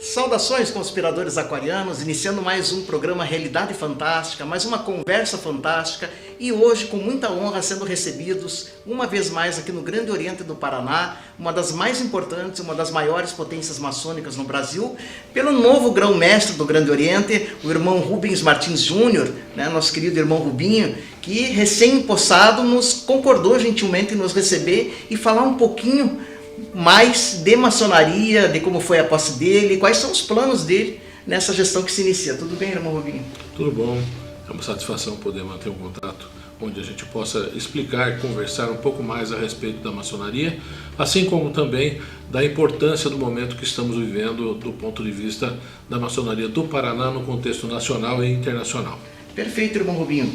Saudações, conspiradores aquarianos, iniciando mais um programa Realidade Fantástica, mais uma conversa fantástica e hoje com muita honra sendo recebidos uma vez mais aqui no Grande Oriente do Paraná, uma das mais importantes, uma das maiores potências maçônicas no Brasil, pelo novo grão-mestre do Grande Oriente, o irmão Rubens Martins Júnior, nosso querido irmão Rubinho, que recém-empossado nos concordou gentilmente em nos receber e falar um pouquinho mais de maçonaria, de como foi a posse dele, quais são os planos dele nessa gestão que se inicia. Tudo bem, irmão Rubinho? Tudo bom, é uma satisfação poder manter um contato onde a gente possa explicar e conversar um pouco mais a respeito da maçonaria, assim como também da importância do momento que estamos vivendo do ponto de vista da maçonaria do Paraná no contexto nacional e internacional. Perfeito, irmão Rubinho.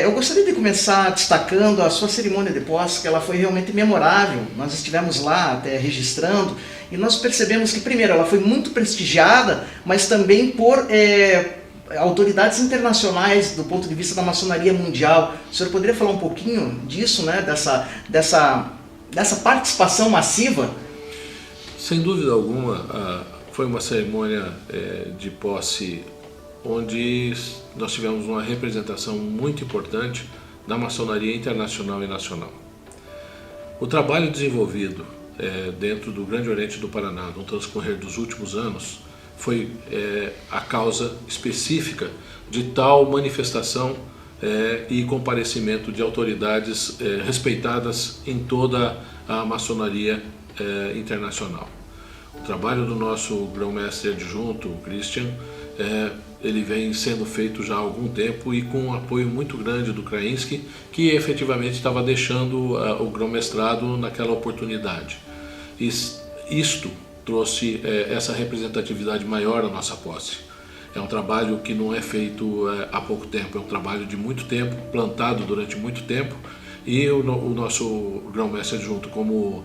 Eu gostaria de começar destacando a sua cerimônia de posse, que ela foi realmente memorável. Nós estivemos lá até registrando e nós percebemos que, primeiro, ela foi muito prestigiada, mas também por autoridades internacionais do ponto de vista da maçonaria mundial. O senhor poderia falar um pouquinho disso, dessa participação massiva? Sem dúvida alguma, foi uma cerimônia de posse onde nós tivemos uma representação muito importante da maçonaria internacional e nacional. O trabalho desenvolvido dentro do Grande Oriente do Paraná no transcorrer dos últimos anos foi a causa específica de tal manifestação e comparecimento de autoridades respeitadas em toda a maçonaria internacional. O trabalho do nosso grão-mestre adjunto, o Christian, ele vem sendo feito já há algum tempo e com um apoio muito grande do Krainsky, que efetivamente estava deixando o grão-mestrado naquela oportunidade. Isto trouxe essa representatividade maior à nossa posse. É um trabalho que não é feito há pouco tempo, é um trabalho de muito tempo, plantado durante muito tempo, e o nosso grão-mestre adjunto, como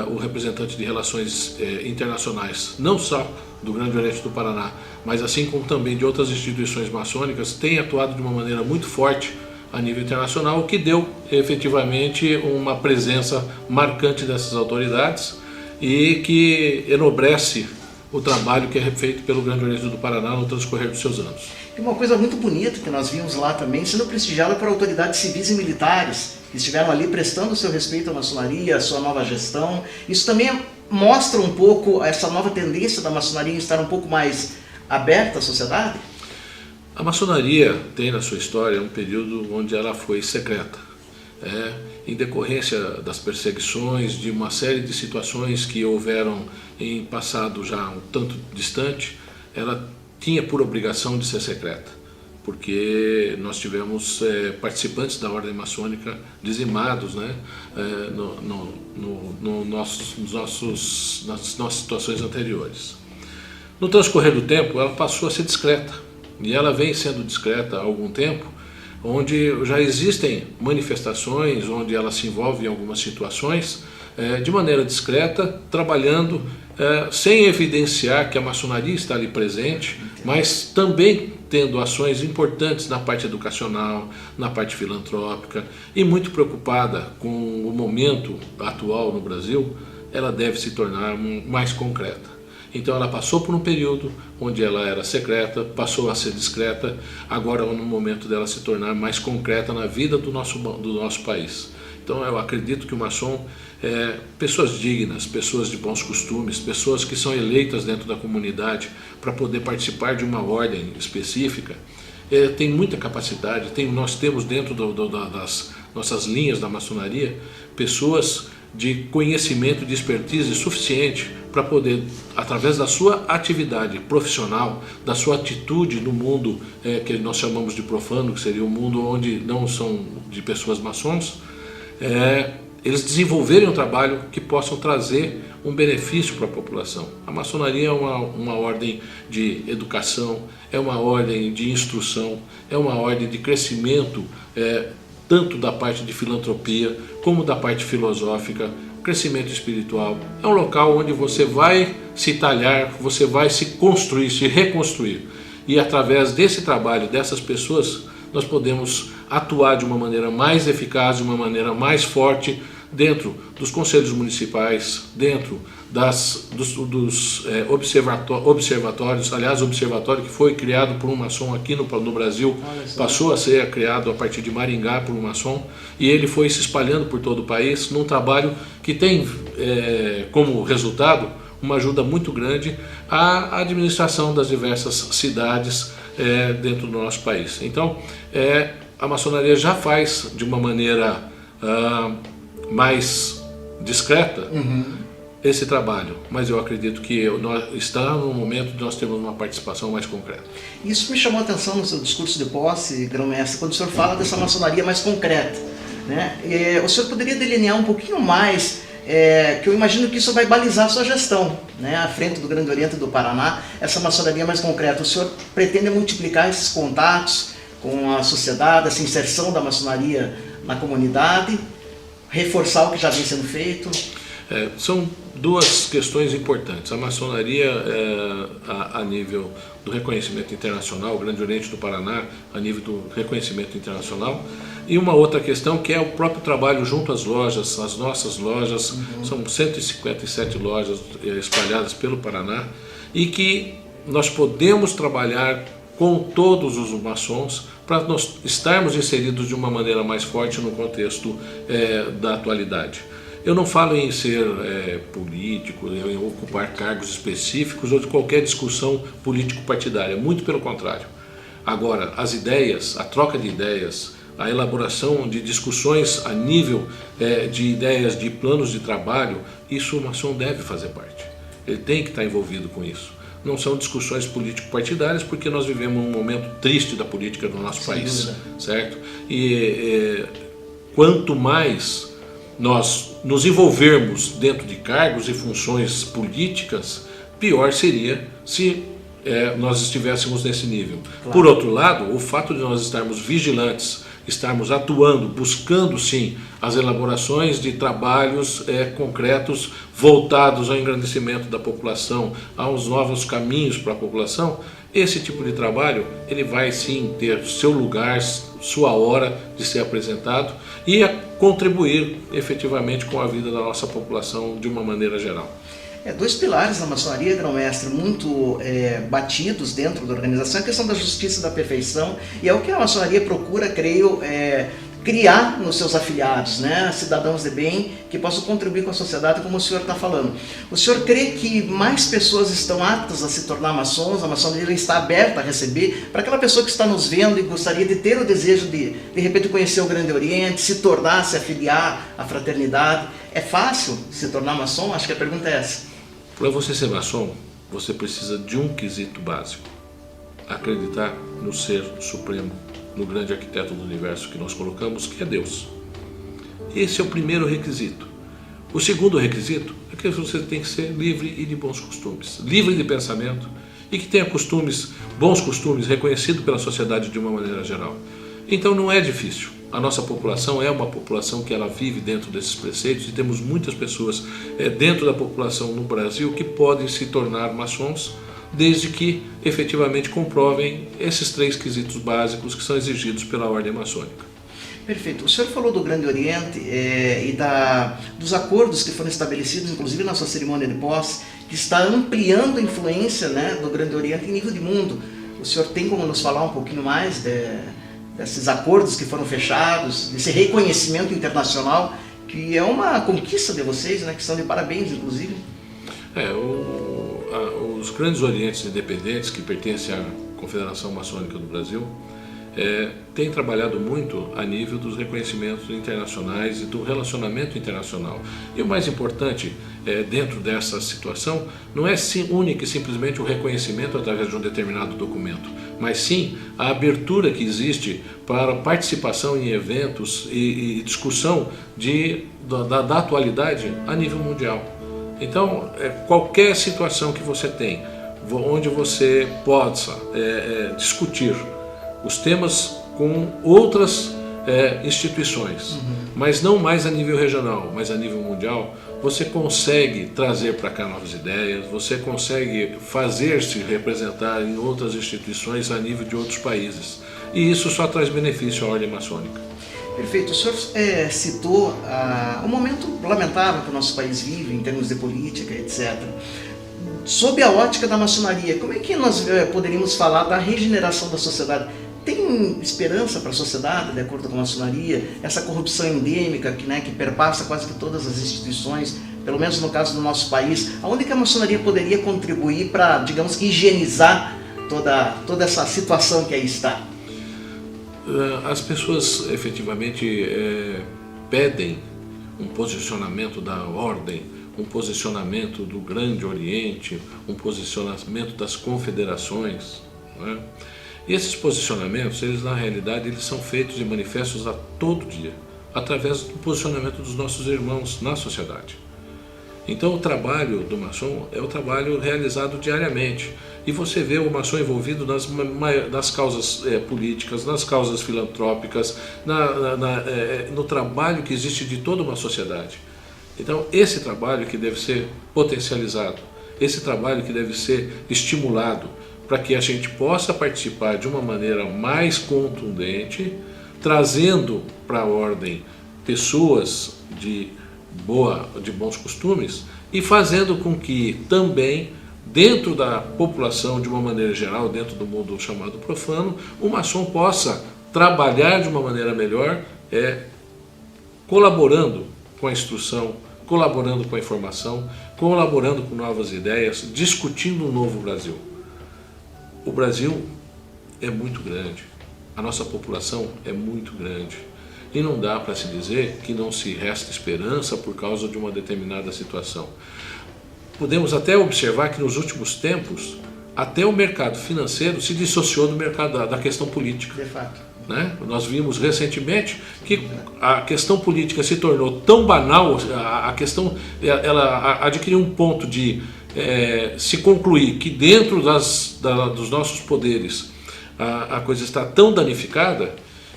o representante de relações internacionais, não só do Grande Oriente do Paraná, mas assim como também de outras instituições maçônicas, tem atuado de uma maneira muito forte a nível internacional, o que deu efetivamente uma presença marcante dessas autoridades e que enobrece o trabalho que é feito pelo Grande Oriente do Paraná no transcorrer dos seus anos. E uma coisa muito bonita que nós vimos lá também, sendo prestigiada por autoridades civis e militares, que estiveram ali prestando o seu respeito à maçonaria, à sua nova gestão. Isso também mostra um pouco essa nova tendência da maçonaria em estar um pouco mais aberta à sociedade? A maçonaria tem na sua história um período onde ela foi secreta. Em decorrência das perseguições, de uma série de situações que houveram em passado já um tanto distante, ela tinha por obrigação de ser secreta, porque nós tivemos participantes da ordem maçônica dizimados nas nossas situações anteriores. No transcorrer do tempo, ela passou a ser discreta, e ela vem sendo discreta há algum tempo, onde já existem manifestações, onde ela se envolve em algumas situações, de maneira discreta, trabalhando sem evidenciar que a maçonaria está ali presente, mas também tendo ações importantes na parte educacional, na parte filantrópica, e muito preocupada com o momento atual no Brasil, ela deve se tornar mais concreta. Então ela passou por um período onde ela era secreta, passou a ser discreta, agora é no momento dela se tornar mais concreta na vida do nosso país. Então eu acredito que o maçom pessoas dignas, pessoas de bons costumes, pessoas que são eleitas dentro da comunidade para poder participar de uma ordem específica, tem muita capacidade. Nós temos dentro das nossas linhas da maçonaria pessoas de conhecimento, de expertise suficiente para poder, através da sua atividade profissional, da sua atitude no mundo que nós chamamos de profano, que seria o mundo onde não são de pessoas maçons, eles desenvolverem um trabalho que possam trazer um benefício para a população. A maçonaria é uma ordem de educação, é uma ordem de instrução, é uma ordem de crescimento, tanto da parte de filantropia como da parte filosófica, crescimento espiritual. É um local onde você vai se talhar, você vai se construir, se reconstruir. E através desse trabalho, dessas pessoas, nós podemos atuar de uma maneira mais eficaz, de uma maneira mais forte dentro dos conselhos municipais, dentro dos observatórios. Aliás, o observatório que foi criado por um maçom aqui no Brasil passou a ser criado a partir de Maringá por um maçom, e ele foi se espalhando por todo o país num trabalho que tem como resultado uma ajuda muito grande à administração das diversas cidades dentro do nosso país. Então, a maçonaria já faz de uma maneira mais discreta esse trabalho, mas eu acredito que está no momento de nós termos uma participação mais concreta. Isso me chamou a atenção no seu discurso de posse, grão-mestre, quando o senhor fala dessa maçonaria mais concreta, né? O senhor poderia delinear um pouquinho mais, que eu imagino que isso vai balizar a sua gestão, né? À frente do Grande Oriente do Paraná, essa maçonaria mais concreta. O senhor pretende multiplicar esses contatos com a sociedade, essa inserção da maçonaria na comunidade, reforçar o que já vem sendo feito? São duas questões importantes. A maçonaria a nível do reconhecimento internacional, o Grande Oriente do Paraná a nível do reconhecimento internacional, e uma outra questão que é o próprio trabalho junto às lojas, as nossas lojas. São 157 lojas espalhadas pelo Paraná, e que nós podemos trabalhar com todos os maçons para nós estarmos inseridos de uma maneira mais forte no contexto da atualidade. Eu não falo em ser político, em ocupar cargos específicos ou de qualquer discussão político-partidária, muito pelo contrário. Agora, as ideias, a troca de ideias, a elaboração de discussões a nível de ideias, de planos de trabalho, isso o maçom deve fazer parte. Ele tem que estar envolvido com isso. Não são discussões político-partidárias, porque nós vivemos um momento triste da política no nosso país, certo? E quanto mais nós nos envolvermos dentro de cargos e funções políticas, pior seria se nós estivéssemos nesse nível. Claro. Por outro lado, o fato de nós estarmos vigilantes, estarmos atuando, buscando sim as elaborações de trabalhos concretos voltados ao engrandecimento da população, aos novos caminhos para a população, esse tipo de trabalho ele vai sim ter seu lugar, sua hora de ser apresentado e a contribuir efetivamente com a vida da nossa população de uma maneira geral. Dois pilares da maçonaria, grão-mestre, muito batidos dentro da organização, é a questão da justiça e da perfeição, e é o que a maçonaria procura, creio, criar nos seus afiliados, né? Cidadãos de bem que possam contribuir com a sociedade, como o senhor está falando. O senhor crê que mais pessoas estão aptas a se tornar maçons? A maçonaria está aberta a receber para aquela pessoa que está nos vendo e gostaria de ter o desejo de repente conhecer o Grande Oriente, se tornar, se afiliar à fraternidade? É fácil se tornar maçom? Acho que a pergunta é essa. Para você ser maçom, você precisa de um quesito básico: acreditar no Ser Supremo, no grande arquiteto do universo que nós colocamos, que é Deus. Esse é o primeiro requisito. O segundo requisito é que você tem que ser livre e de bons costumes, livre de pensamento e que tenha costumes, bons costumes, reconhecidos pela sociedade de uma maneira geral. Então não é difícil. A nossa população é uma população que ela vive dentro desses preceitos, e temos muitas pessoas dentro da população no Brasil que podem se tornar maçons, desde que efetivamente comprovem esses três quesitos básicos que são exigidos pela ordem maçônica. Perfeito. O senhor falou do Grande Oriente e dos acordos que foram estabelecidos, inclusive na sua cerimônia de posse, que está ampliando a influência, né, do Grande Oriente em nível de mundo. O senhor tem como nos falar um pouquinho mais desses acordos que foram fechados, desse reconhecimento internacional, que é uma conquista de vocês, né, que estão de parabéns, inclusive? Os Grandes Orientes Independentes, que pertencem à Confederação Maçônica do Brasil, têm trabalhado muito a nível dos reconhecimentos internacionais e do relacionamento internacional. E o mais importante dentro dessa situação não é única e simplesmente o reconhecimento através de um determinado documento, mas sim a abertura que existe para participação em eventos e discussão da atualidade a nível mundial. Então, qualquer situação que você tem, onde você possa discutir os temas com outras instituições, mas não mais a nível regional, mas a nível mundial, você consegue trazer para cá novas ideias, você consegue fazer-se representar em outras instituições a nível de outros países. E isso só traz benefício à ordem maçônica. Perfeito. O senhor citou o momento lamentável que o nosso país vive em termos de política, etc. Sob a ótica da maçonaria, como é que nós poderíamos falar da regeneração da sociedade? Tem esperança para a sociedade, de acordo com a maçonaria? Essa corrupção endêmica que perpassa quase que todas as instituições, pelo menos no caso do nosso país, aonde que a maçonaria poderia contribuir para, digamos que, higienizar toda essa situação que aí está? As pessoas efetivamente pedem um posicionamento da ordem, um posicionamento do Grande Oriente, um posicionamento das confederações, né? E esses posicionamentos, eles na realidade, eles são feitos e manifestos a todo dia, através do posicionamento dos nossos irmãos na sociedade. Então o trabalho do maçom é o trabalho realizado diariamente. E você vê o maçom envolvido nas causas políticas, nas causas filantrópicas, no trabalho que existe de toda uma sociedade. Então esse trabalho que deve ser potencializado, esse trabalho que deve ser estimulado, para que a gente possa participar de uma maneira mais contundente, trazendo para a ordem pessoas de bons costumes e fazendo com que também, dentro da população de uma maneira geral, dentro do mundo chamado profano, o maçom possa trabalhar de uma maneira melhor, colaborando com a instrução, colaborando com a informação, colaborando com novas ideias, discutindo um novo Brasil. O Brasil é muito grande, a nossa população é muito grande e não dá para se dizer que não se resta esperança por causa de uma determinada situação. Podemos até observar que nos últimos tempos, até o mercado financeiro se dissociou do mercado da questão política. De fato. Né? Nós vimos recentemente que a questão política se tornou tão banal, a questão ela adquiriu um ponto de se concluir que dentro dos nossos poderes a coisa está tão danificada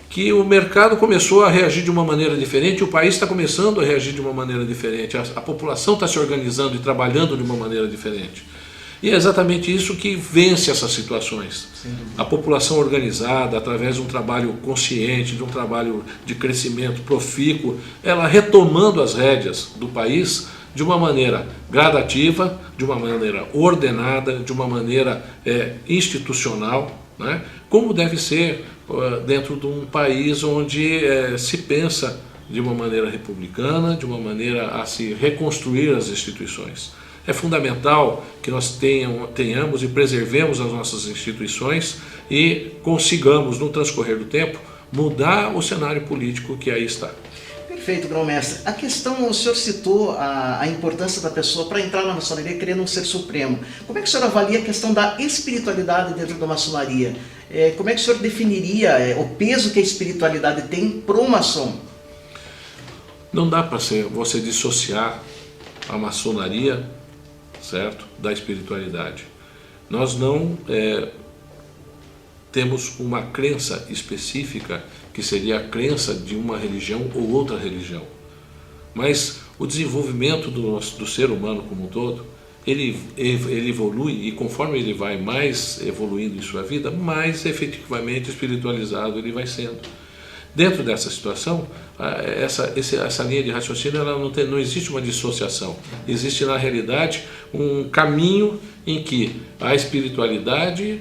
que o mercado começou a reagir de uma maneira diferente, o país está começando a reagir de uma maneira diferente, a população está se organizando e trabalhando de uma maneira diferente. E é exatamente isso que vence essas situações. A população organizada, através de um trabalho consciente, de um trabalho de crescimento profícuo, ela retomando as rédeas do país de uma maneira gradativa, de uma maneira ordenada, de uma maneira institucional, né? Como deve ser dentro de um país onde se pensa de uma maneira republicana, de uma maneira a se reconstruir as instituições. É fundamental que nós tenhamos e preservemos as nossas instituições e consigamos, no transcorrer do tempo, mudar o cenário político que aí está. Perfeito, grão-mestre. A questão, o senhor citou a importância da pessoa para entrar na maçonaria querendo um ser supremo. Como é que o senhor avalia a questão da espiritualidade dentro da maçonaria? Como é que o senhor definiria o peso que a espiritualidade tem para o maçom? Não dá para você dissociar a maçonaria, certo, da espiritualidade. Nós não temos uma crença específica que seria a crença de uma religião ou outra religião. Mas o desenvolvimento do ser humano como um todo, ele evolui e conforme ele vai mais evoluindo em sua vida, mais efetivamente espiritualizado ele vai sendo. Dentro dessa situação, essa linha de raciocínio ela não existe uma dissociação. Existe na realidade um caminho em que a espiritualidade,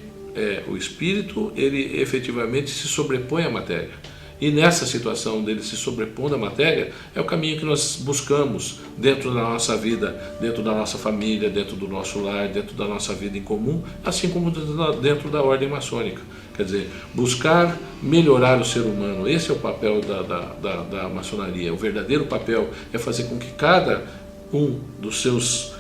o espírito, ele efetivamente se sobrepõe à matéria. E nessa situação dele se sobrepondo à matéria, é o caminho que nós buscamos dentro da nossa vida, dentro da nossa família, dentro do nosso lar, dentro da nossa vida em comum, assim como dentro da ordem maçônica. Quer dizer, buscar melhorar o ser humano, esse é o papel da maçonaria. O verdadeiro papel é fazer com que cada um dos seus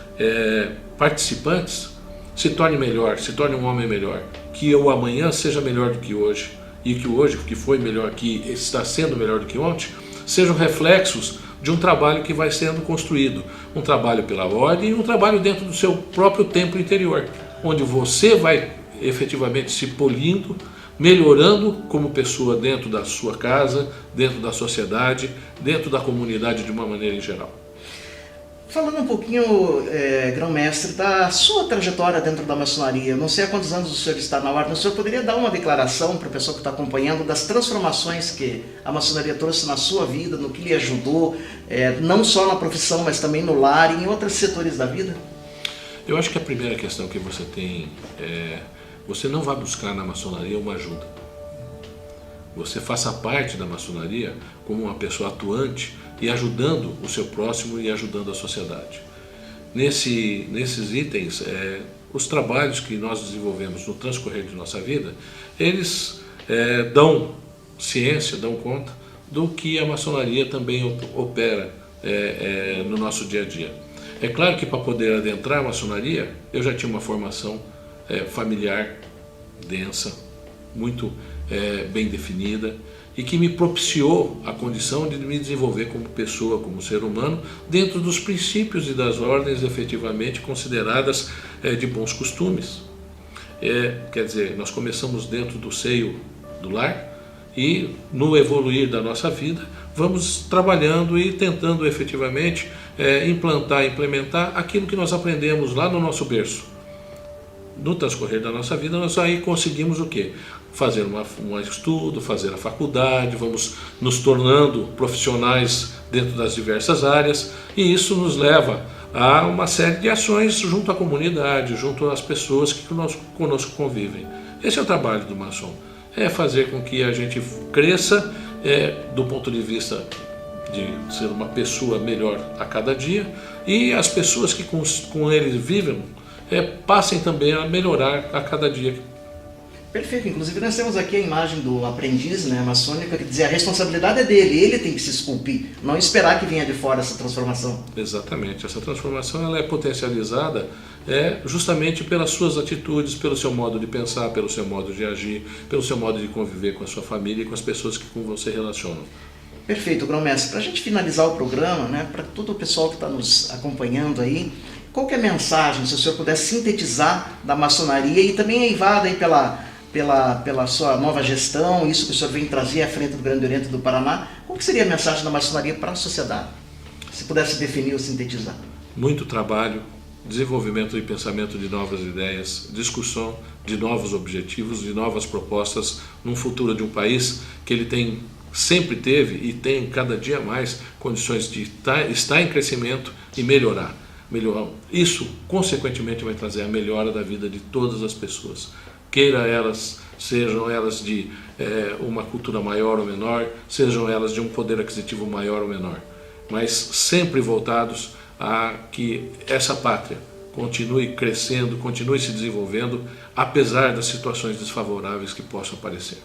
participantes se torne melhor, se torne um homem melhor, que o amanhã seja melhor do que hoje, e que o hoje, que foi melhor, que está sendo melhor do que ontem, sejam reflexos de um trabalho que vai sendo construído, um trabalho pela ordem e um trabalho dentro do seu próprio templo interior, onde você vai efetivamente se polindo, melhorando como pessoa dentro da sua casa, dentro da sociedade, dentro da comunidade de uma maneira em geral. Falando um pouquinho, grão-mestre, da sua trajetória dentro da maçonaria, eu não sei há quantos anos o senhor está na ordem, o senhor poderia dar uma declaração para o pessoal que está acompanhando das transformações que a maçonaria trouxe na sua vida, no que lhe ajudou, não só na profissão, mas também no lar e em outros setores da vida? Eu acho que a primeira questão que você tem você não vai buscar na maçonaria uma ajuda. Você faça parte da maçonaria como uma pessoa atuante e ajudando o seu próximo e ajudando a sociedade. Nesses itens, os trabalhos que nós desenvolvemos no transcorrer de nossa vida, eles dão ciência, dão conta do que a maçonaria também opera no nosso dia a dia. É claro que para poder adentrar a maçonaria, eu já tinha uma formação familiar densa, muito bem definida, e que me propiciou a condição de me desenvolver como pessoa, como ser humano, dentro dos princípios e das ordens efetivamente consideradas de bons costumes. Quer dizer, nós começamos dentro do seio do lar e no evoluir da nossa vida vamos trabalhando e tentando efetivamente implementar aquilo que nós aprendemos lá no nosso berço. No transcorrer da nossa vida, nós aí conseguimos o quê? Fazer um estudo, fazer a faculdade, vamos nos tornando profissionais dentro das diversas áreas, e isso nos leva a uma série de ações junto à comunidade, junto às pessoas que conosco convivem. Esse é o trabalho do maçom, é fazer com que a gente cresça do ponto de vista de ser uma pessoa melhor a cada dia, e as pessoas que com ele vivem passem também a melhorar a cada dia. Perfeito, inclusive nós temos aqui a imagem do aprendiz, maçônica, que dizia a responsabilidade é dele, ele tem que se esculpir, não esperar que venha de fora essa transformação. Exatamente, essa transformação ela é potencializada justamente pelas suas atitudes, pelo seu modo de pensar, pelo seu modo de agir, pelo seu modo de conviver com a sua família e com as pessoas que com você relacionam. Perfeito, grão-mestre. Para a gente finalizar o programa, para todo o pessoal que está nos acompanhando aí, qual que é a mensagem, se o senhor puder sintetizar da maçonaria e também eivada aí pela sua nova gestão, isso que o senhor vem trazer à frente do Grande Oriente do Paraná, qual que seria a mensagem da maçonaria para a sociedade? Se pudesse definir ou sintetizar. Muito trabalho, desenvolvimento e pensamento de novas ideias, discussão de novos objetivos, de novas propostas num futuro de um país que ele sempre teve e tem cada dia mais condições de estar em crescimento e melhorar. Isso, consequentemente, vai trazer a melhora da vida de todas as pessoas, sejam elas de uma cultura maior ou menor, sejam elas de um poder aquisitivo maior ou menor, mas sempre voltados a que essa pátria continue crescendo, continue se desenvolvendo, apesar das situações desfavoráveis que possam aparecer.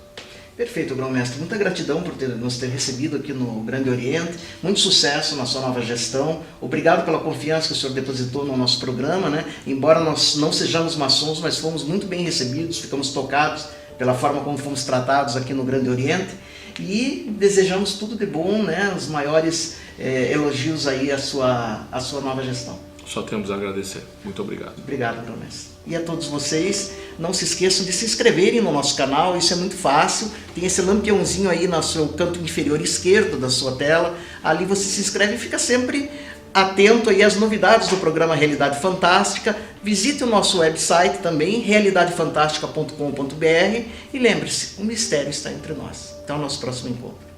Perfeito, grão-mestre. Muita gratidão por nos ter recebido aqui no Grande Oriente. Muito sucesso na sua nova gestão. Obrigado pela confiança que o senhor depositou no nosso programa, Embora nós não sejamos maçons, mas fomos muito bem recebidos, ficamos tocados pela forma como fomos tratados aqui no Grande Oriente. E desejamos tudo de bom, os maiores elogios aí à sua nova gestão. Só temos a agradecer. Muito obrigado. Obrigado, grão-mestre. E a todos vocês, não se esqueçam de se inscreverem no nosso canal, isso é muito fácil. Tem esse lampiãozinho aí no seu canto inferior esquerdo da sua tela. Ali você se inscreve e fica sempre atento aí às novidades do programa Realidade Fantástica. Visite o nosso website também, realidadefantastica.com.br, e lembre-se, o mistério está entre nós. Até o nosso próximo encontro.